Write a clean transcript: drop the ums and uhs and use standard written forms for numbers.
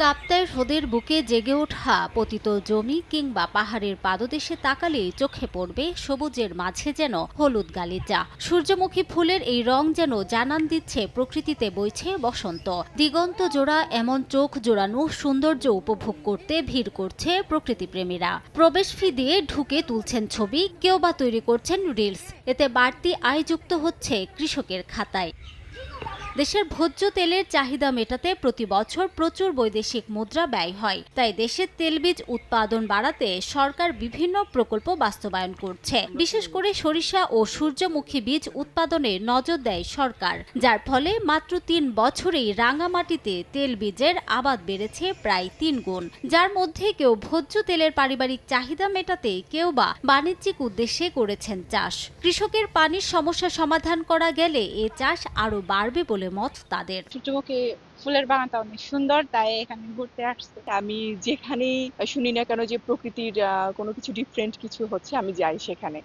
কাপ্তাই হ্রদের বুকে জেগে ওঠা পতিত জমি কিংবা পাহাড়ের পাদদেশে তাকালেই চোখে পড়বে সবুজের মাঝে যেন হলুদ গালিচা। সূর্যমুখী ফুলের এই রং যেন জানান দিচ্ছে প্রকৃতিতে বইছে বসন্ত। দিগন্ত জোড়া এমন চোখ জোড়ানো সৌন্দর্য উপভোগ করতে ভিড় করছে প্রকৃতিপ্রেমীরা। প্রবেশ ফি দিয়ে ঢুকে তুলছেন ছবি, কেউ বা তৈরি করছেন রিলস। এতে বাড়তি আয় যুক্ত হচ্ছে কৃষকের খাতায়। দেশের ভোজ্য তেলের চাহিদা মেটাতে প্রতি বছর প্রচুর বৈদেশিক মুদ্রা ব্যয় হয়। তাই দেশের তেলবীজ উৎপাদন বাড়াতে সরকার বিভিন্ন প্রকল্প বাস্তবায়ন করছে। বিশেষ করে সরিষা ও সূর্যমুখী বীজ উৎপাদনে নজর দেয় সরকার, যার ফলে মাত্র ৩ বছরেই রাঙামাটিতে তেল বীজের আবাদ বেড়েছে প্রায় ৩ গুণ। যার মধ্যে কেউ ভোজ্য তেলের পারিবারিক চাহিদা মেটাতে, কেউ বা বাণিজ্যিক উদ্দেশ্যে করেছেন চাষ। কৃষকের পানির সমস্যা সমাধান করা গেলে এ চাষ আরো বাড়বে বলে মত তাদের। সূর্যমুখী ফুলের বাগানটা অনেক সুন্দর, তাই এখানে ঘুরতে আসছে। আমি যেখানেই শুনি না কেন যে প্রকৃতির কোনো কিছু ডিফারেন্ট কিছু হচ্ছে, আমি যাই সেখানে।